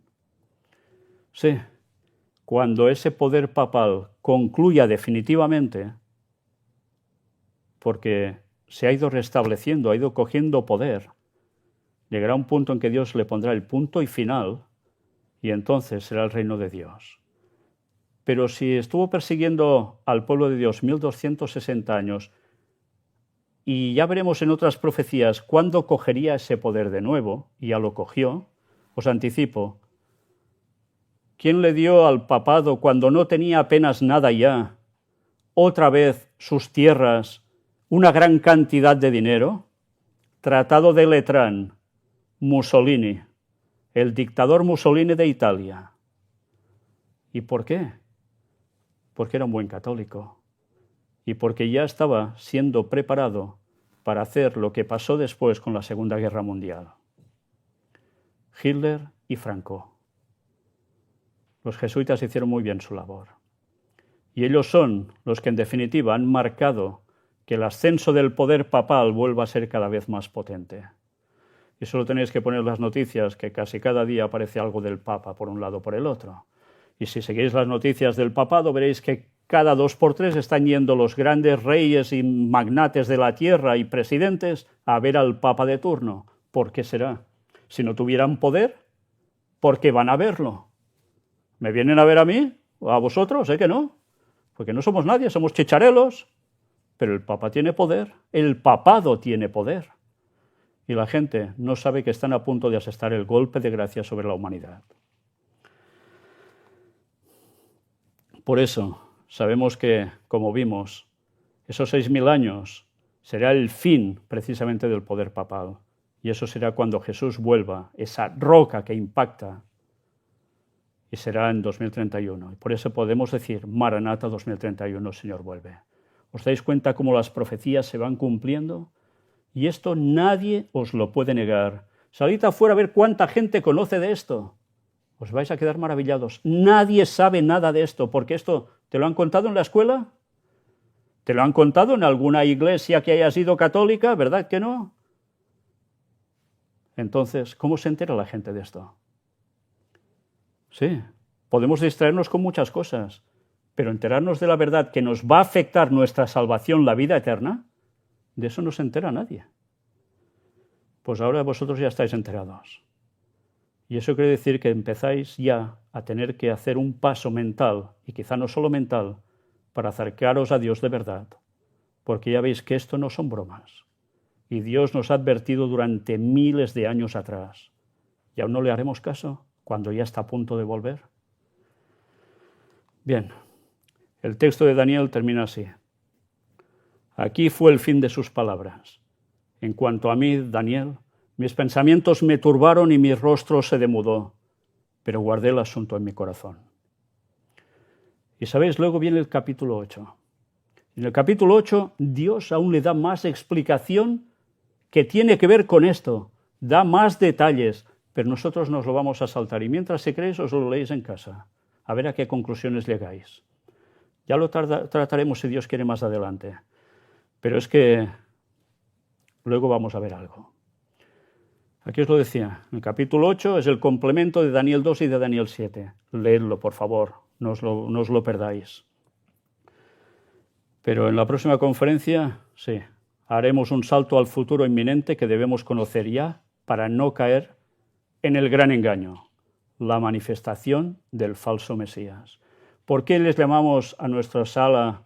Sí, cuando ese poder papal concluya definitivamente, porque se ha ido restableciendo, ha ido cogiendo poder, llegará un punto en que Dios le pondrá el punto y final, y entonces será el reino de Dios. Pero si estuvo persiguiendo al pueblo de Dios 1260 años, y ya veremos en otras profecías cuándo cogería ese poder de nuevo, y ya lo cogió, os anticipo, ¿quién le dio al papado cuando no tenía apenas nada ya, otra vez sus tierras, una gran cantidad de dinero? Tratado de Letrán, Mussolini, el dictador Mussolini de Italia. ¿Y por qué? Porque era un buen católico y porque ya estaba siendo preparado para hacer lo que pasó después con la Segunda Guerra Mundial. Hitler y Franco. Los jesuitas hicieron muy bien su labor. Y ellos son los que en definitiva han marcado que el ascenso del poder papal vuelva a ser cada vez más potente. Y solo tenéis que poner las noticias, que casi cada día aparece algo del Papa por un lado o por el otro. Y si seguís las noticias del papado, veréis que cada 2 por 3 están yendo los grandes reyes y magnates de la tierra y presidentes a ver al Papa de turno. ¿Por qué será? Si no tuvieran poder, ¿por qué van a verlo? ¿Me vienen a ver a mí? ¿O a vosotros? Que no. Porque no somos nadie, somos chicharelos. Pero el Papa tiene poder, el papado tiene poder. Y la gente no sabe que están a punto de asestar el golpe de gracia sobre la humanidad. Por eso sabemos que, como vimos, esos 6.000 años será el fin precisamente del poder papal. Y eso será cuando Jesús vuelva, esa roca que impacta, y será en 2031. Y por eso podemos decir, Maranata 2031, Señor vuelve. ¿Os dais cuenta cómo las profecías se van cumpliendo? Y esto nadie os lo puede negar. Salid afuera a ver cuánta gente conoce de esto. Os vais a quedar maravillados. Nadie sabe nada de esto, porque esto ¿te lo han contado en la escuela? ¿Te lo han contado en alguna iglesia que haya sido católica? ¿Verdad que no? Entonces, ¿cómo se entera la gente de esto? Sí, podemos distraernos con muchas cosas, pero enterarnos de la verdad que nos va a afectar nuestra salvación, la vida eterna, de eso no se entera nadie. Pues ahora vosotros ya estáis enterados. Y eso quiere decir que empezáis ya a tener que hacer un paso mental, y quizá no solo mental, para acercaros a Dios de verdad, porque ya veis que esto no son bromas. Y Dios nos ha advertido durante miles de años atrás. ¿Y aún no le haremos caso cuando ya está a punto de volver? Bien, el texto de Daniel termina así. Aquí fue el fin de sus palabras. En cuanto a mí, Daniel, mis pensamientos me turbaron y mi rostro se demudó, pero guardé el asunto en mi corazón. Y sabéis, luego viene el capítulo 8. En el capítulo 8, Dios aún le da más explicación que tiene que ver con esto, da más detalles, pero nosotros nos lo vamos a saltar. Y mientras se creéis, os lo leéis en casa, a ver a qué conclusiones llegáis. Ya lo trataremos, si Dios quiere, más adelante. Pero es que luego vamos a ver algo. Aquí os lo decía, el capítulo 8 es el complemento de Daniel 2 y de Daniel 7. Leedlo, por favor, no os lo perdáis. Pero en la próxima conferencia, sí, haremos un salto al futuro inminente que debemos conocer ya para no caer en el gran engaño, la manifestación del falso Mesías. ¿Por qué les llamamos a nuestra sala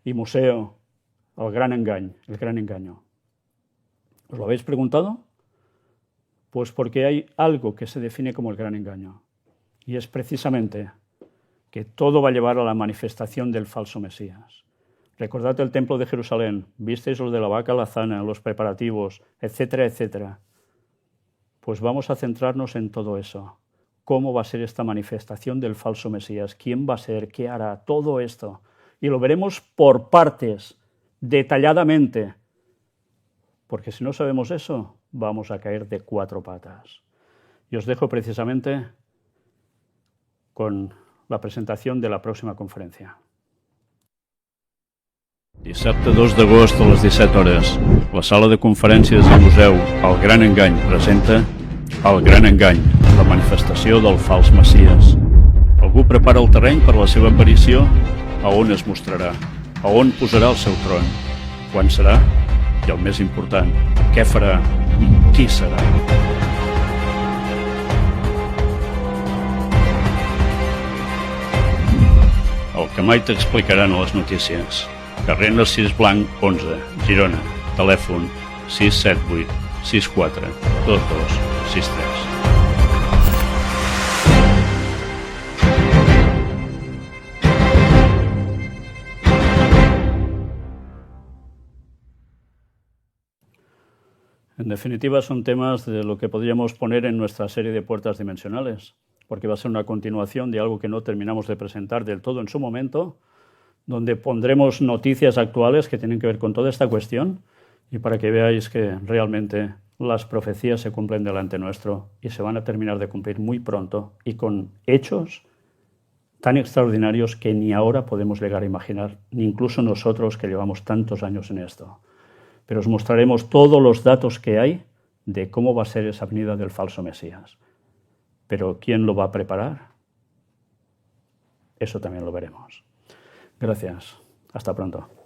y museo el gran engaño? ¿Os lo habéis preguntado? Pues porque hay algo que se define como el gran engaño, y es precisamente que todo va a llevar a la manifestación del falso Mesías. Recordad el templo de Jerusalén, visteis lo de la vaca alazana, los preparativos, etcétera, etcétera. Pues vamos a centrarnos en todo eso. ¿Cómo va a ser esta manifestación del falso Mesías? ¿Quién va a ser? ¿Qué hará? Todo esto. Y lo veremos por partes, detalladamente. Porque si no sabemos eso, vamos a caer de 4 patas. Y os dejo precisamente con la presentación de la próxima conferència. Dissabte 2 d'agost a les 17 hores, la sala de conferències del Museu El Gran Engany presenta El Gran Engany, la manifestació del fals Messies. Algú prepara el terreny per la seva aparició? A on es mostrarà? A on posarà el seu tron? Quan serà? I el més important, què farà i qui serà? el que mai t'explicaran a les notícies. Carrer Narcís Blanc, 11, Girona. Telèfon 678 64 22 63. En definitiva, son temas de lo que podríamos poner en nuestra serie de puertas dimensionales, porque va a ser una continuación de algo que no terminamos de presentar del todo en su momento, donde pondremos noticias actuales que tienen que ver con toda esta cuestión y para que veáis que realmente las profecías se cumplen delante nuestro y se van a terminar de cumplir muy pronto y con hechos tan extraordinarios que ni ahora podemos llegar a imaginar, ni incluso nosotros que llevamos tantos años en esto. Pero os mostraremos todos los datos que hay de cómo va a ser esa venida del falso Mesías. Pero ¿quién lo va a preparar? Eso también lo veremos. Gracias. Hasta pronto.